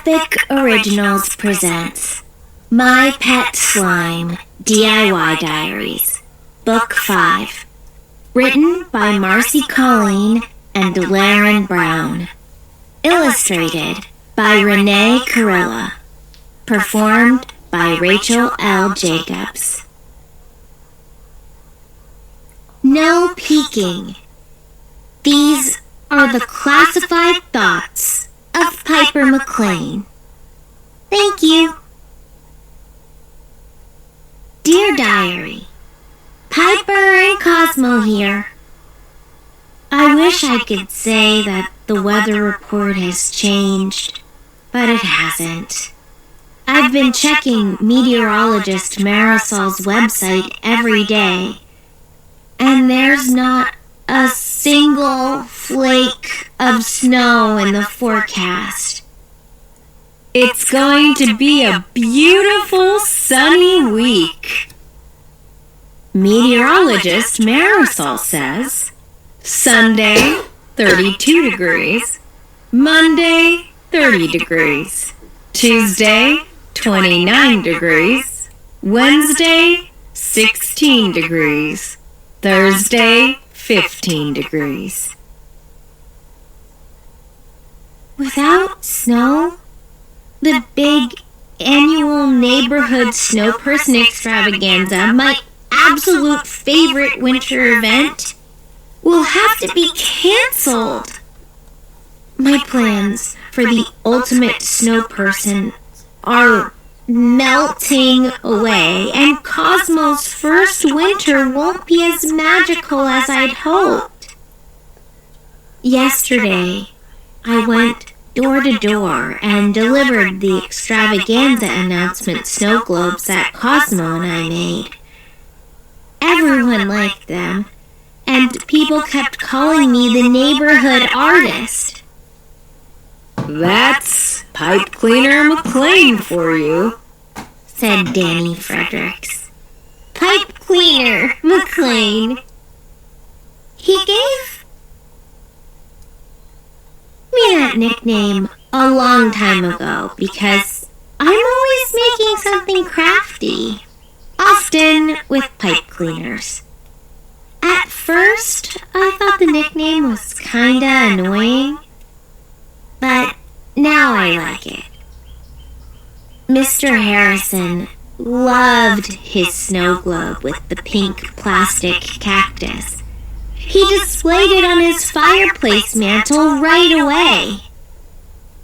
Epic Originals presents My Pet Slime DIY Diaries, Book 5, written by Marcy Colleen and Laren Brown, illustrated by Renee Carilla, performed by Rachel L. Jacobs. No peeking. These are the classified thoughts of Piper McLean. Thank you. Dear Diary, Piper and Cosmo here. I wish I could say that the weather report has changed, but it hasn't. I've been checking meteorologist Marisol's website every day, and there's not a single flake of snow in the forecast. It's going to be a beautiful sunny week. Meteorologist Marisol says Sunday, 32 degrees. Monday, 30 degrees. Tuesday, 29 degrees. Wednesday, 16 degrees. Thursday, 15 degrees. Without snow, the big annual neighborhood snow person extravaganza, my absolute favorite winter event, will have to be canceled. My plans for the ultimate snow person are melting away, and Cosmo's first winter won't be as magical as I'd hoped. Yesterday, I went door to door and delivered the extravaganza announcement snow globes that Cosmo and I made. Everyone liked them, and people kept calling me the neighborhood artist. That's Pipe Cleaner McLean for you, said Danny Fredericks. Pipe Cleaner McLean. He gave me that nickname a long time ago because I'm always making something crafty, often with pipe cleaners. At first, I thought the nickname was kinda annoying, but now I like it. Mr. Harrison loved his snow globe with the pink plastic cactus. He displayed it on his fireplace mantle right away.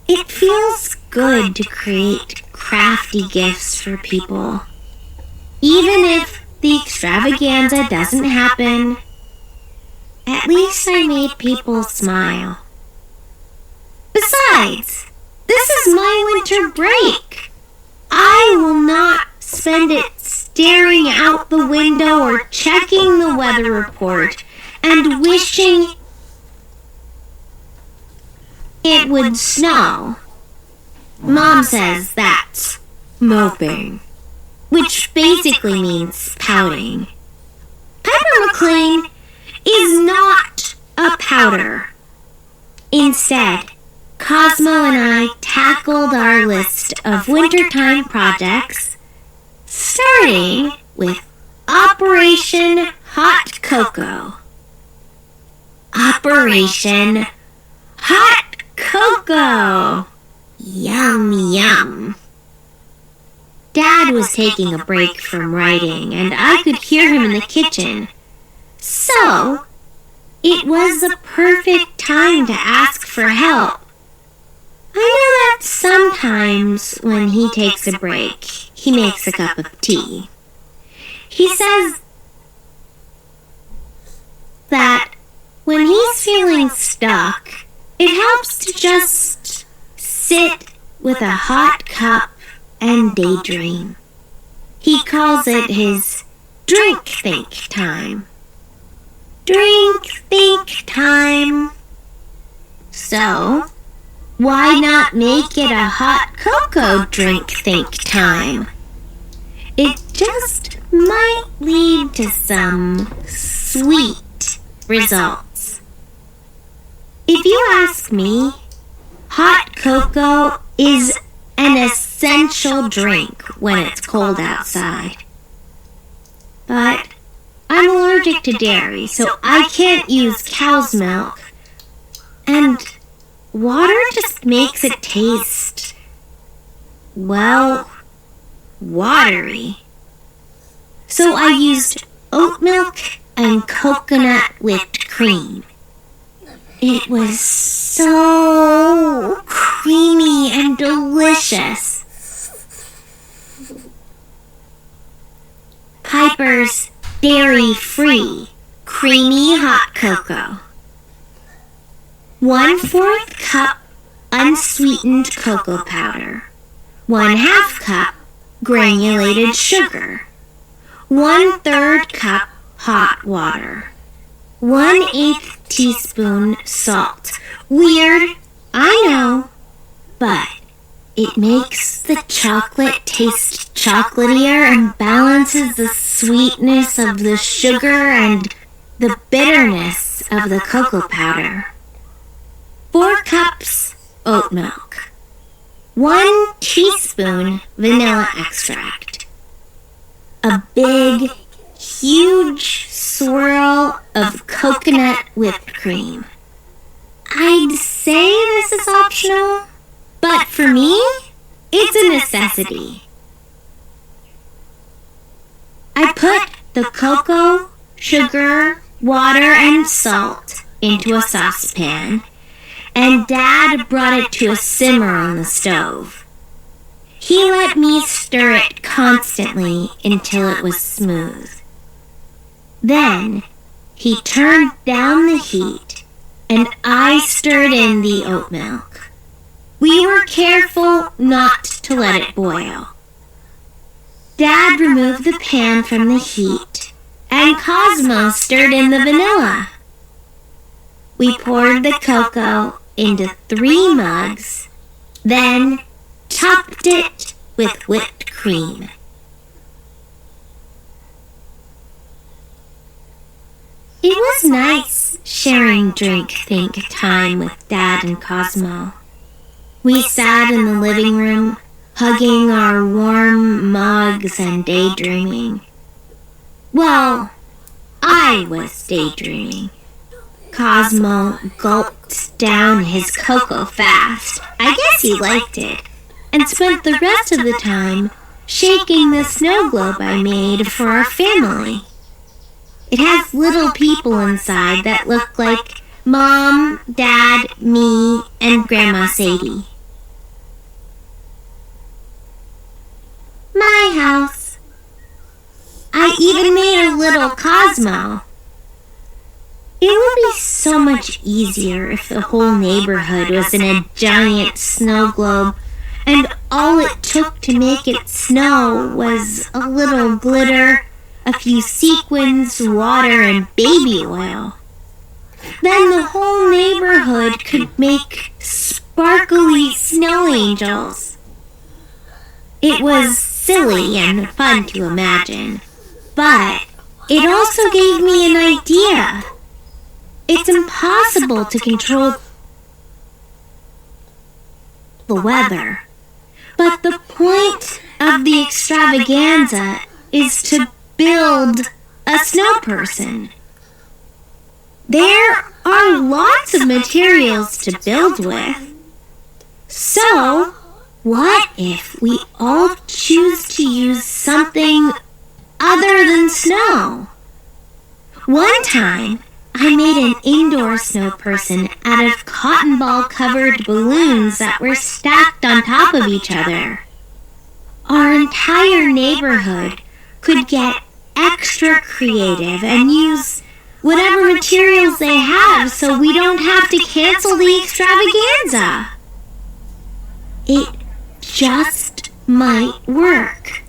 It feels good to create crafty gifts for people. Even if the extravaganza doesn't happen, at least I made people smile. Besides, this is my winter break. I will not spend it staring out the window or checking the weather report and wishing it would snow. Mom says that's moping, which basically means pouting. Piper McLean is not a pouter. Instead, Cosmo and I tackled our list of wintertime projects, starting with Operation Hot Cocoa. Operation Hot Cocoa! Yum, yum. Dad was taking a break from writing, and I could hear him in the kitchen. So, it was the perfect time to ask for help. I know that sometimes when he takes a break, he makes a cup of tea. He says that when he's feeling stuck, it helps to just sit with a hot cup and daydream. He calls it his drink-think time. Drink-think time. So, why not make it a hot cocoa drink-think time? It just might lead to some sweet results. If you ask me, hot cocoa is an essential drink when it's cold outside. But I'm allergic to dairy, so I can't use cow's milk. And water just makes it taste, well, watery. So I used oat milk and coconut whipped cream. It was so creamy and delicious. Piper's dairy-free creamy hot cocoa. 1/4 cup unsweetened cocoa powder. 1/2 cup granulated sugar. 1/3 cup hot water. 1/8 teaspoon salt. Weird, I know, but it makes the chocolate taste chocolatier and balances the sweetness of the sugar and the bitterness of the cocoa powder. 4 cups oat milk. 1 teaspoon vanilla extract. A big, huge swirl of coconut whipped cream. I'd say this is optional, but for me, it's a necessity. I put the cocoa, sugar, water, and salt into a saucepan, and Dad brought it to a simmer on the stove. He let me stir it constantly until it was smooth. Then, he turned down the heat, and I stirred in the oat milk. We were careful not to let it boil. Dad removed the pan from the heat, and Cosmo stirred in the vanilla. We poured the cocoa into 3 mugs, then topped it with whipped cream. It was nice sharing drink-think time with Dad and Cosmo. We sat in the living room, hugging our warm mugs and daydreaming. Well, I was daydreaming. Cosmo gulped down his cocoa fast. I guess he liked it, and spent the rest of the time shaking the snow globe I made for our family. It has little people inside that look like Mom, Dad, me, and Grandma Sadie. My house. I even made a little Cosmo. It would be so much easier if the whole neighborhood was in a giant snow globe, and all it took to make it snow was a little glitter, a few sequins, water, and baby oil. Then the whole neighborhood could make sparkly snow angels. It was silly and fun to imagine, but it also gave me an idea. It's impossible to control the weather, but the point of the extravaganza is to build a snow person. There are lots of materials to build with. So, what if we all choose to use something other than snow? One time, I made an indoor snow person out of cotton ball covered balloons that were stacked on top of each other. Our entire neighborhood could get extra creative and use whatever materials they have so we don't have to cancel the extravaganza. It just might work.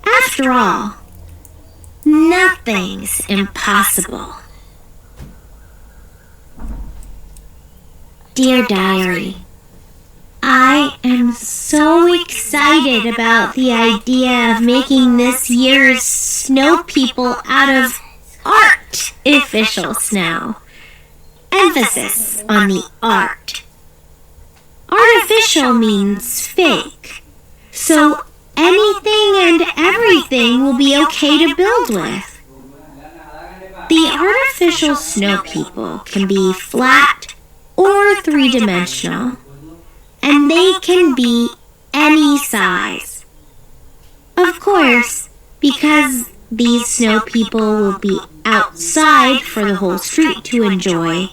After all, nothing's impossible. Dear Diary, I am so excited about the idea of making this year's snow people out of artificial snow. Emphasis on the art. artificial means fake. So anything and everything will be okay to build with. The artificial snow people can be flat or three-dimensional, and they can be any size. Of course, because these snow people will be outside for the whole street to enjoy,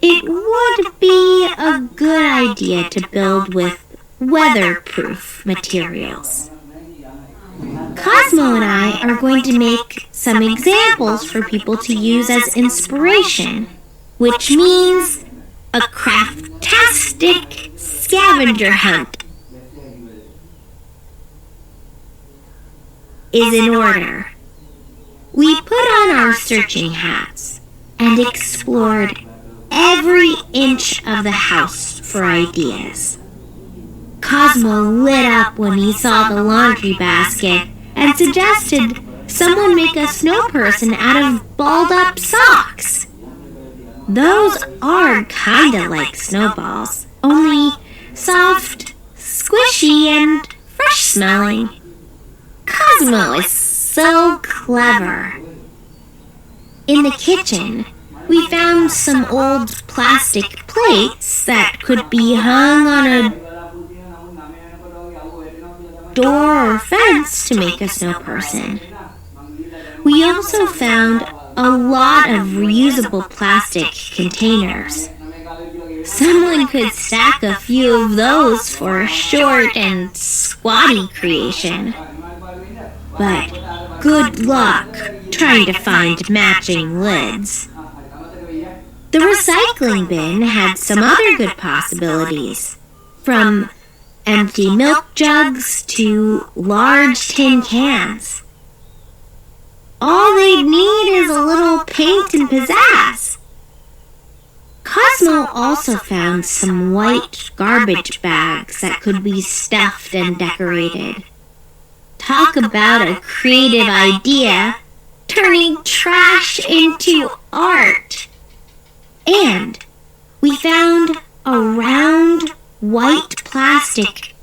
it would be a good idea to build with weatherproof materials. Cosmo and I are going to make some examples for people to use as inspiration, which means a craftastic scavenger hunt is in order. We put on our searching hats and explored every inch of the house for ideas. Cosmo lit up when he saw the laundry basket and suggested someone make a snow person out of balled-up socks. Those are kinda like snowballs, only soft, squishy, and fresh-smelling. Cosmo is so clever. In the kitchen, we found some old plastic plates that could be hung on a door or fence to make a snow person. We also found a lot of reusable plastic containers. Someone could stack a few of those for a short and squatty creation. But good luck trying to find matching lids. The recycling bin had some other good possibilities, from empty milk jugs to large tin cans. All they'd need is a little paint and pizzazz. Cosmo also found some white garbage bags that could be stuffed and decorated. Talk about a creative idea, turning trash into art. And we found a round white plastic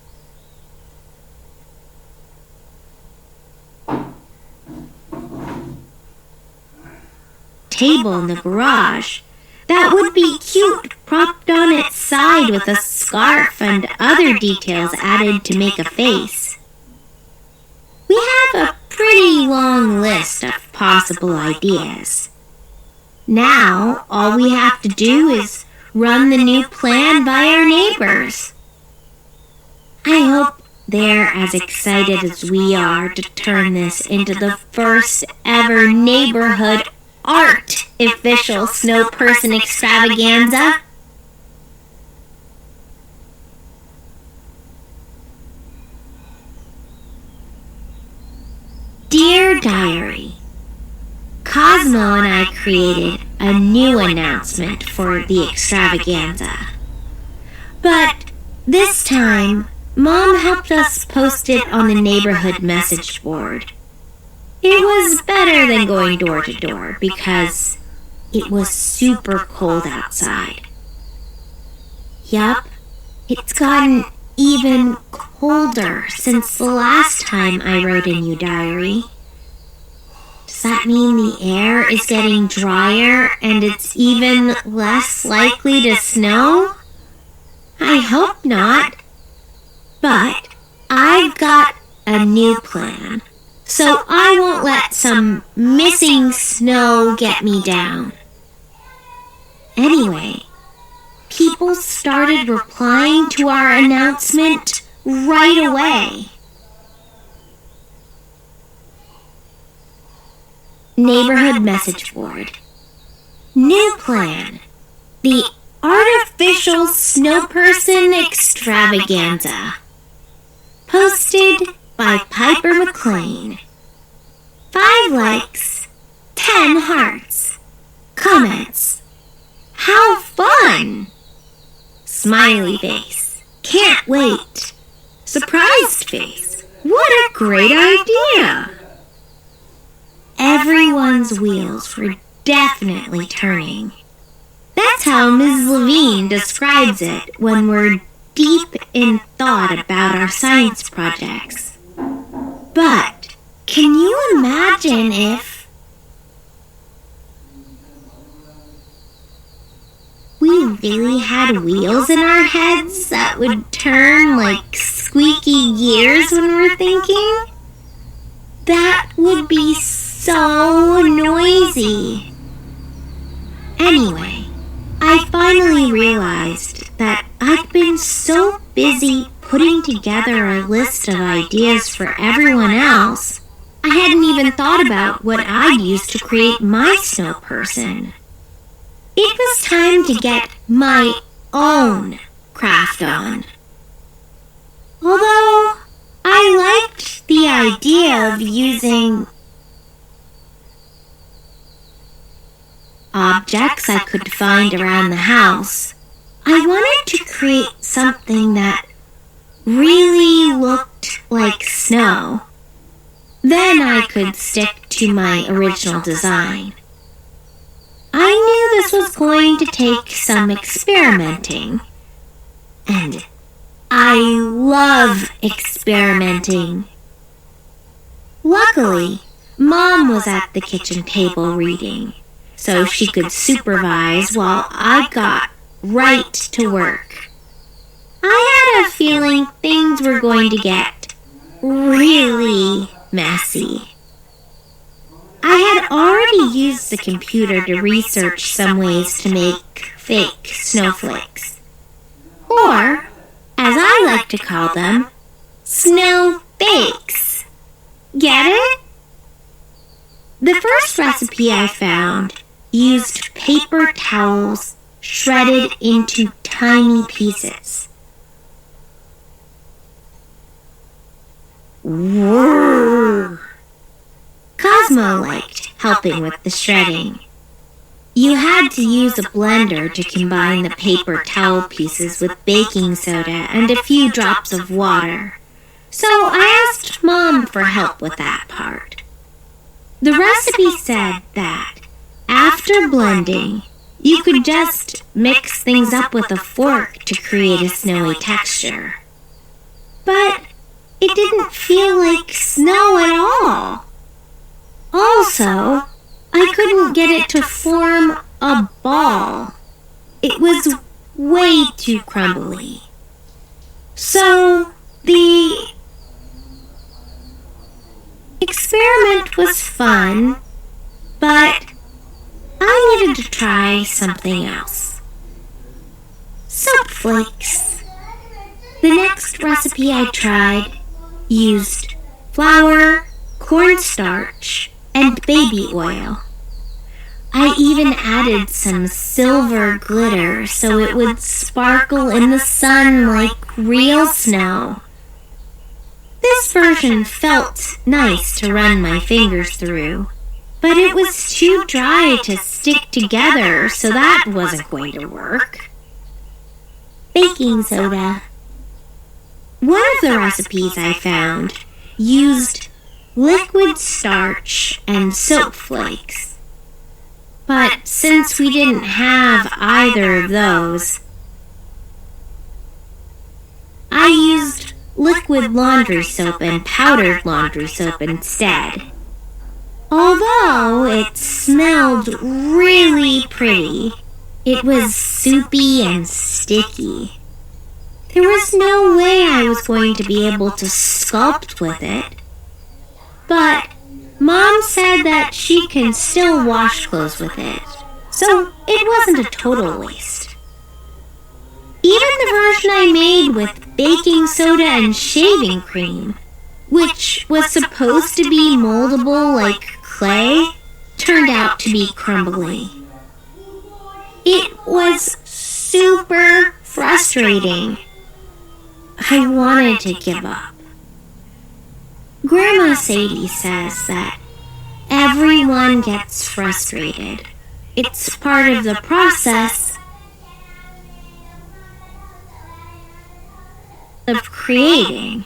table in the garage that would be cute, propped on its side with a scarf and other details added to make a face. We have a pretty long list of possible ideas. Now, all we have to do is run the new plan by our neighbors. I hope they're as excited as we are to turn this into the first ever neighborhood art official snow person extravaganza. Dear Diary, Cosmo and I created a new announcement for the extravaganza. But this time, Mom helped us post it on the neighborhood message board. It was better than going door to door because it was super cold outside. Yup, it's gotten even colder since the last time I wrote a new diary. Does that mean the air is getting drier and it's even less likely to snow? I hope not. But I've got a new plan, so I won't let some missing snow get me down. Anyway, people started replying to our announcement right away. Neighborhood message board. New plan. The artificial snow person extravaganza. Posted by Piper McLean. 5 likes, 10 hearts. Comments. How fun! Smiley face. Can't wait. Surprised face. What a great idea! Everyone's wheels were definitely turning. That's how Ms. Levine describes it when we're deep in thought about our science projects. But can you imagine if we really had wheels in our heads that would turn like squeaky gears when we're thinking? That would be so noisy. Anyway, I finally realized that I'd been so busy putting together a list of ideas for everyone else, I hadn't even thought about what I'd use to create my snow person. It was time to get my own craft on. Although I liked the idea of using objects I could find around the house, I wanted to create something that really looked like snow. Then I could stick to my original design. I knew this was going to take some experimenting, and I love experimenting. Luckily, Mom was at the kitchen table reading, so she could supervise while I got right to work. I had a feeling things were going to get really messy. I had already used the computer to research some ways to make fake snowflakes. Or, as I like to call them, snow fakes. Get it? The first recipe I found used paper towels shredded into tiny pieces. Whoa! Cosmo liked helping with the shredding. You had to use a blender to combine the paper towel pieces with baking soda and a few drops of water, so I asked Mom for help with that part. The recipe said that after blending, you could just mix things up with a fork to create a snowy texture. But it didn't feel like snow at all. Also, I couldn't get it to form a ball. It was way too crumbly. So, the experiment was fun, but I needed to try something else. Soap flakes. The next recipe I tried used flour, cornstarch, and baby oil. I even added some silver glitter so it would sparkle in the sun like real snow. This version felt nice to run my fingers through, but it was too dry to stick together, so that wasn't going to work. Baking soda. One of the recipes I found used liquid starch and soap flakes. But since we didn't have either of those, I used liquid laundry soap and powdered laundry soap instead. Although it smelled really pretty, it was soupy and sticky. There was no way I was going to be able to sculpt with it. But Mom said that she can still wash clothes with it, so it wasn't a total waste. Even the version I made with baking soda and shaving cream, which was supposed to be moldable like clay, turned out to be crumbly. It was super frustrating. I wanted to give up. Grandma Sadie says that everyone gets frustrated. It's part of the process of creating.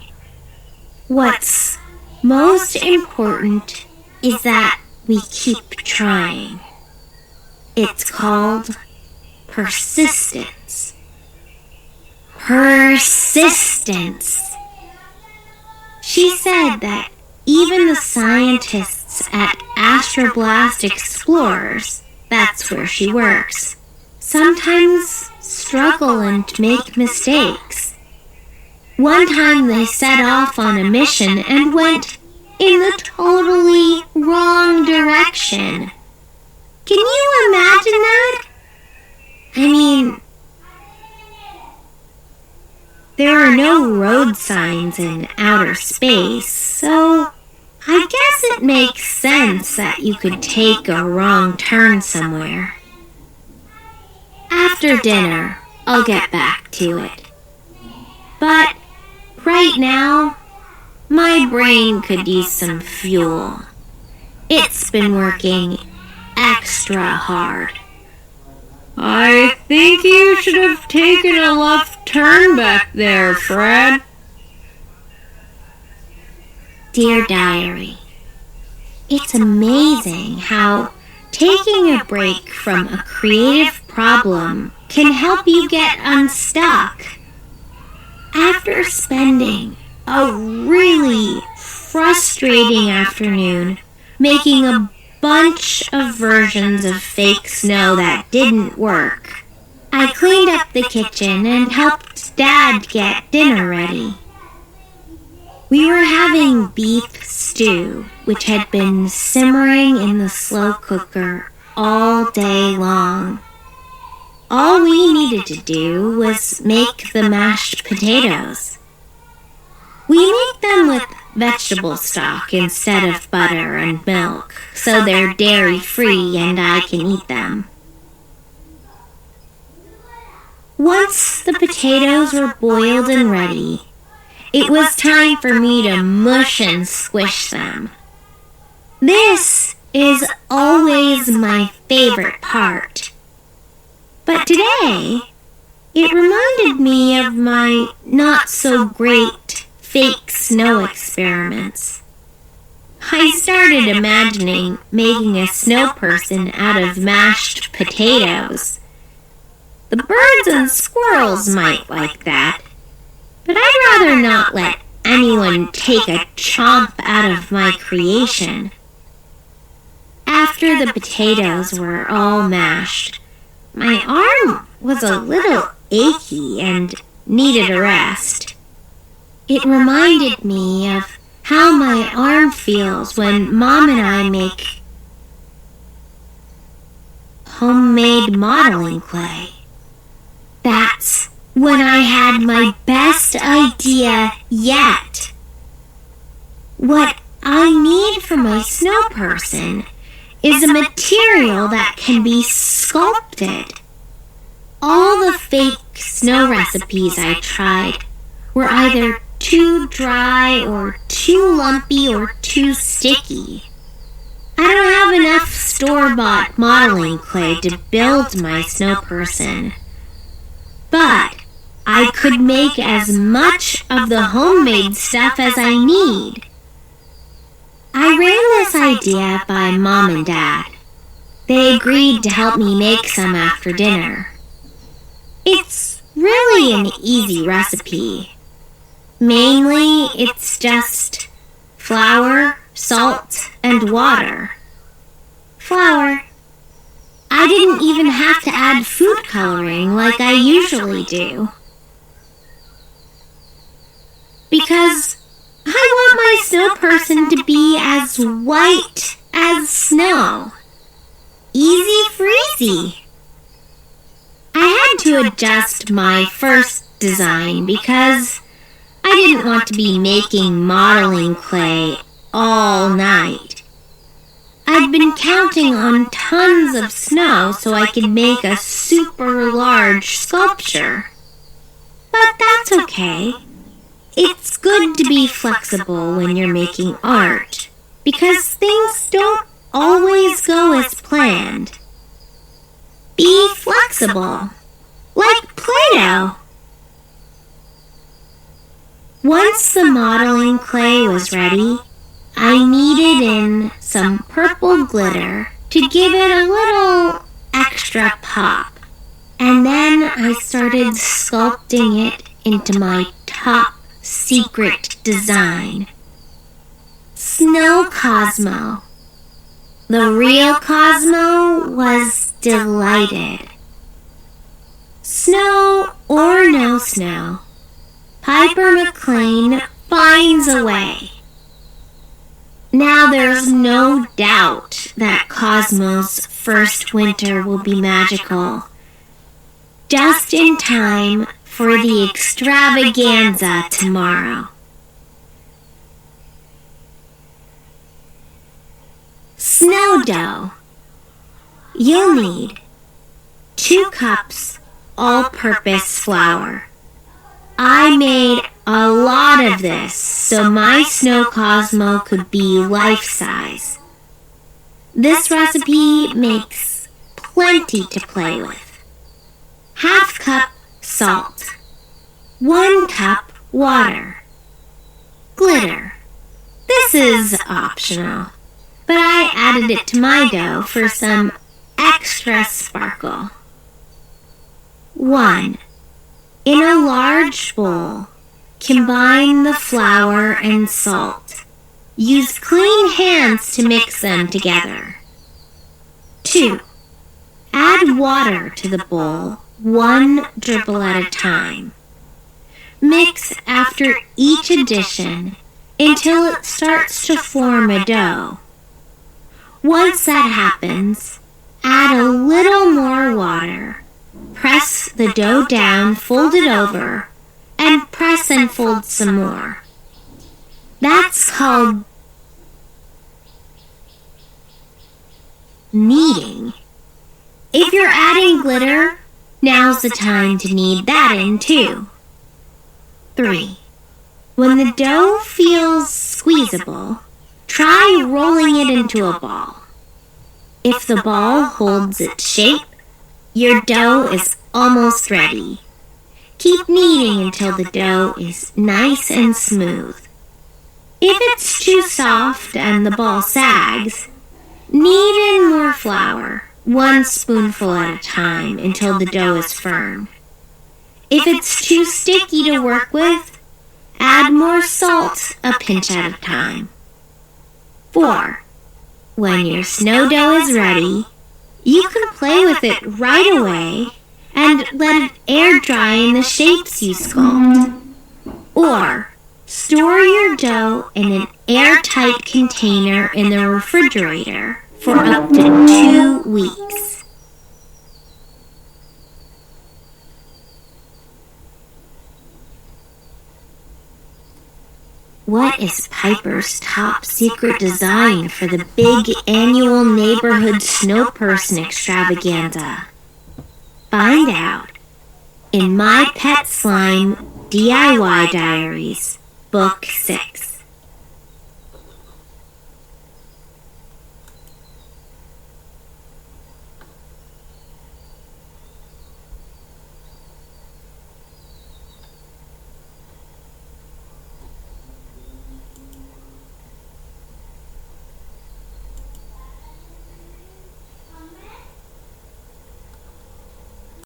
What's most important is that we keep trying. It's called persistence. Persistence. She said that even the scientists at Astroblast Explorers, that's where she works, sometimes struggle and make mistakes. One time they set off on a mission and went in the totally wrong direction. Can you imagine that? I mean, there are no road signs in outer space, so I guess it makes sense that you could take a wrong turn somewhere. After dinner, I'll get back to it. But right now, my brain could use some fuel. It's been working extra hard. I think you should have taken a left turn back there, Fred. Dear Diary, it's amazing how taking a break from a creative problem can help you get unstuck. After spending a really frustrating afternoon making a bunch of versions of fake snow that didn't work, I cleaned up the kitchen and helped Dad get dinner ready. We were having beef stew, which had been simmering in the slow cooker all day long. All we needed to do was make the mashed potatoes. We make them with vegetable stock instead of butter and milk, so they're dairy-free and I can eat them. Once the potatoes were boiled and ready, it was time for me to mush and squish them. This is always my favorite part. But today, it reminded me of my not-so-great fake snow experiments. I started imagining making a snow person out of mashed potatoes. The birds and squirrels might like that, but I'd rather not let anyone take a chomp out of my creation. After the potatoes were all mashed, my arm was a little achy and needed a rest. It reminded me of how my arm feels when Mom and I make homemade modeling clay. That's when I had my best idea yet. What I need for my snow person is a material that can be sculpted. All the fake snow recipes I tried were either too dry or too lumpy or too sticky. I don't have enough store-bought modeling clay to build my snow person, but I could make as much of the homemade stuff as I need. I ran this idea by Mom and Dad. They agreed to help me make some after dinner. It's really an easy recipe. Mainly, it's just flour, salt, and water. Flour. I didn't even have to add food coloring like I usually do. Because I want my snow person to be as white as snow. Easy freezy. I had to adjust my first design because I didn't want to be making modeling clay all night. I'd been counting on tons of snow so I could make a super large sculpture. But that's okay. It's good to be flexible when you're making art, because things don't always go as planned. Be flexible, like Play-Doh. Once the modeling clay was ready, I kneaded in some purple glitter to give it a little extra pop. And then I started sculpting it into my top secret design. Snow Cosmo. The real Cosmo was delighted. Snow or no snow, Piper McLean finds a way. Now there's no doubt that Cosmo's first winter will be magical, just in time for the extravaganza tomorrow. Snow dough. You'll need 2 cups all-purpose flour. I made a lot of this so my Snow Cosmo could be life-size. This recipe makes plenty to play with. 1/2 cup salt. 1 cup water. Glitter. This is optional, but I added it to my dough for some extra sparkle. 1. In a large bowl, combine the flour and salt. Use clean hands to mix them together. 2. Add water to the bowl, 1 dribble at a time. Mix after each addition until it starts to form a dough. Once that happens, add a little more water. Press the dough down, fold it over, and press and fold some more. That's called kneading. If you're adding glitter, now's the time to knead that in too. 3. When the dough feels squeezable, try rolling it into a ball. If the ball holds its shape, your dough is almost ready. Keep kneading until the dough is nice and smooth. If it's too soft and the ball sags, knead in more flour, 1 spoonful at a time until the dough is firm. If it's too sticky to work with, add more salt a pinch at a time. 4. When your snow dough is ready, you can play with it right away and let it air dry in the shapes you sculpt. Or store your dough in an airtight container in the refrigerator for up to 2 weeks. What is Piper's top secret design for the big annual neighborhood snow person extravaganza? Find out in my Pet Slime DIY Diaries, Book 6.